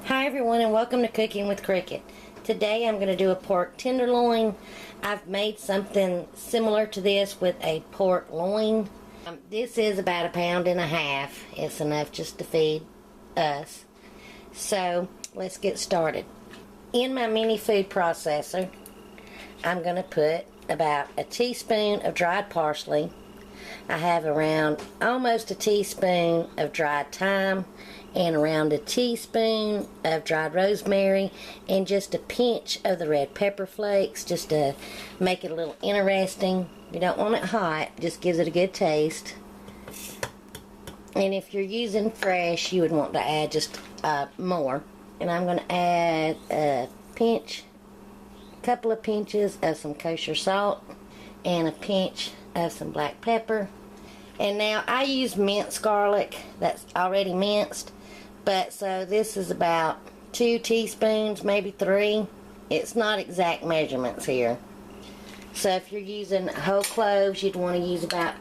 Hi everyone, and welcome to Cooking with Cricket. Today I'm going to do a pork tenderloin. I've made something similar to this with a pork loin. This is about 1.5 pounds. It's enough just to feed us. So let's get started. In my mini food processor, I'm going to put about a teaspoon of dried parsley. I have around almost a teaspoon of dried thyme and around a teaspoon of dried rosemary and just a pinch of the red pepper flakes just to make it a little interesting. You don't want it hot, just gives it a good taste. And if you're using fresh, you would want to add just more. And I'm going to add a couple of pinches of some kosher salt and a pinch of some black pepper. And now I use minced garlic that's already minced, but so this is about 2 teaspoons, maybe 3. It's not exact measurements here. So if you're using whole cloves, you'd want to use about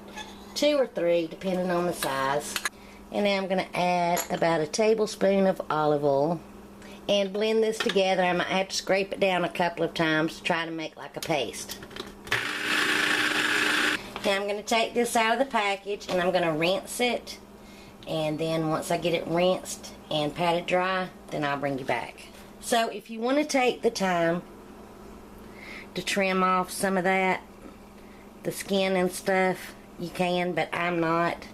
2 or 3 depending on the size. And now I'm going to add about a tablespoon of olive oil and blend this together. I might have to scrape it down a couple of times to try to make like a paste. Now I'm going to take this out of the package and I'm going to rinse it, and then once I get it rinsed and patted dry, then I'll bring you back. So if you want to take the time to trim off some of that, the skin and stuff, you can, but I'm not.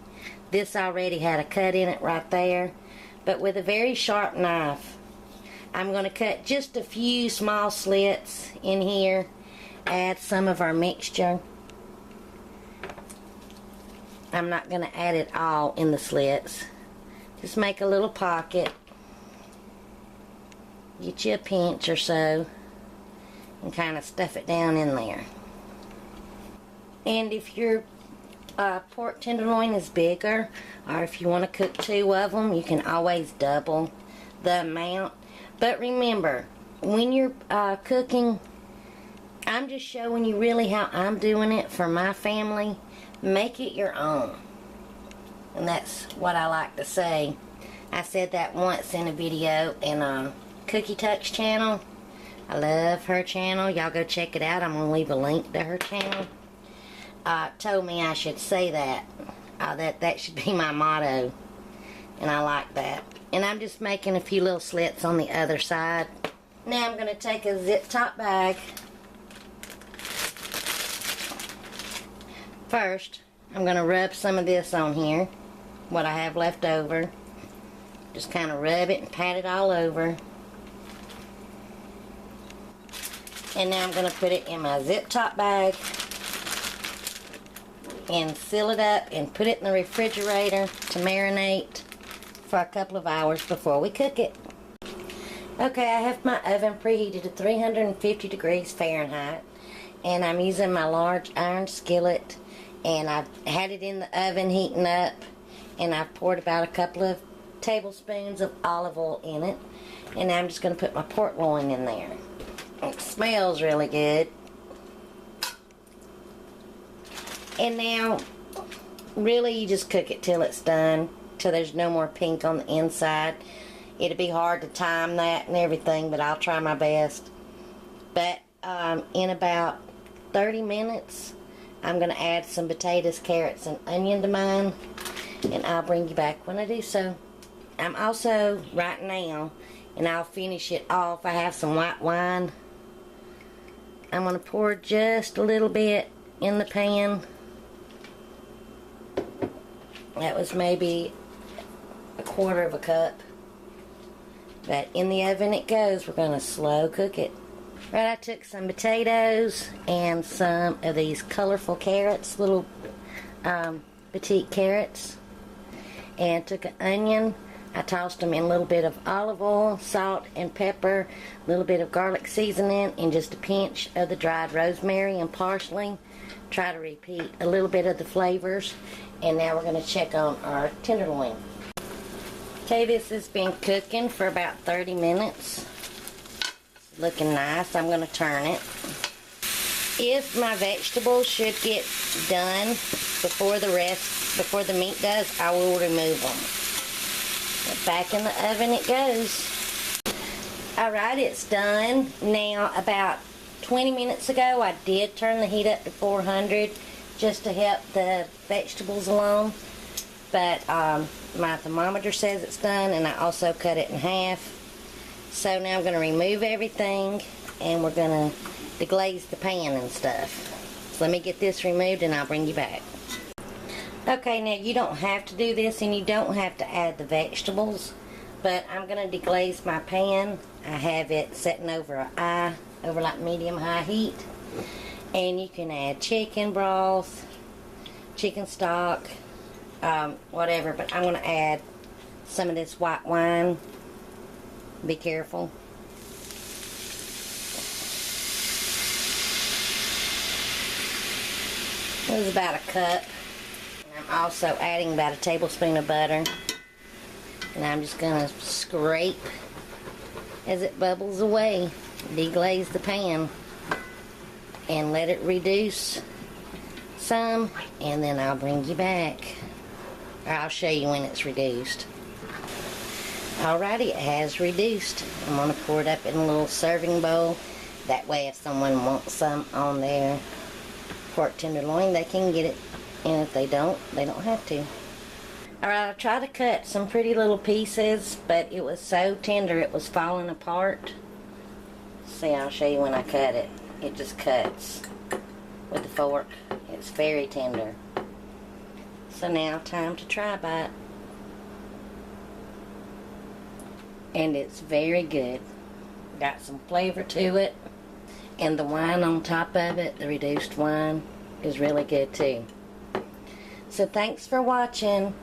This already had a cut in it right there, but with a very sharp knife I'm going to cut just a few small slits in here, add some of our mixture. I'm not going to add it all in the slits. Just make a little pocket. Get you a pinch or so and kind of stuff it down in there. And if your pork tenderloin is bigger, or if you want to cook 2 of them, you can always double the amount. But remember, when you're cooking, I'm just showing you really how I'm doing it for my family. Make it your own. And that's what I like to say. I said that once in a video in Cookie Touch channel. I love her channel. Y'all go check it out. I'm going to leave a link to her channel. Told me I should say that. That should be my motto. And I like that. And I'm just making a few little slits on the other side. Now I'm going to take a zip top bag. First, I'm going to rub some of this on here, what I have left over. Just kind of rub it and pat it all over. And now I'm going to put it in my zip top bag and seal it up and put it in the refrigerator to marinate for a couple of hours before we cook it. Okay, I have my oven preheated to 350 degrees Fahrenheit, and I'm using my large iron skillet. And I've had it in the oven heating up, and I've poured about a couple of tablespoons of olive oil in it. And now I'm just going to put my pork loin in there. It smells really good. And now, really you just cook it till it's done, till there's no more pink on the inside. It'll be hard to time that and everything, but I'll try my best. But in about 30 minutes, I'm going to add some potatoes, carrots, and onion to mine, and I'll bring you back when I do so. I'm also, right now, and I'll finish it off, I have some white wine. I'm going to pour just a little bit in the pan. That was maybe 1/4 cup. But in the oven it goes. We're going to slow cook it. Right, I took some potatoes and some of these colorful carrots, little petite carrots, and took an onion. I tossed them in a little bit of olive oil, salt and pepper, a little bit of garlic seasoning, and just a pinch of the dried rosemary and parsley. Try to repeat a little bit of the flavors. And now we're going to check on our tenderloin. Okay, this has been cooking for about 30 minutes. Looking nice. I'm going to turn it. If my vegetables should get done before the meat does, I will remove them. But back in the oven it goes. Alright, it's done. Now, about 20 minutes ago, I did turn the heat up to 400 just to help the vegetables along. But my thermometer says it's done, and I also cut it in half. So now I'm going to remove everything, and we're going to deglaze the pan and stuff. So let me get this removed, and I'll bring you back. Okay, now you don't have to do this, and you don't have to add the vegetables. But I'm going to deglaze my pan. I have it setting over like medium-high heat. And you can add chicken broth, chicken stock, whatever. But I'm going to add some of this white wine. Be careful. This is about a cup. I'm also adding about a tablespoon of butter. And I'm just going to scrape as it bubbles away. Deglaze the pan. And let it reduce some. And then I'll bring you back. Or I'll show you when it's reduced. Alrighty, it has reduced. I'm going to pour it up in a little serving bowl. That way if someone wants some on their pork tenderloin, they can get it. And if they don't have to. Alright, I tried to cut some pretty little pieces, but it was so tender it was falling apart. See, I'll show you when I cut it. It just cuts with the fork. It's very tender. So now, time to try bite. And it's very good. Got some flavor to it. And the wine on top of it, the reduced wine, is really good too. So thanks for watching.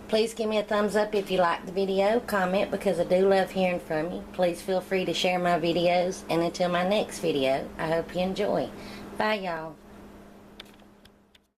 Please give me a thumbs up if you like the video. Comment, because I do love hearing from you. Please feel free to share my videos. And until my next video, I hope you enjoy. Bye, y'all.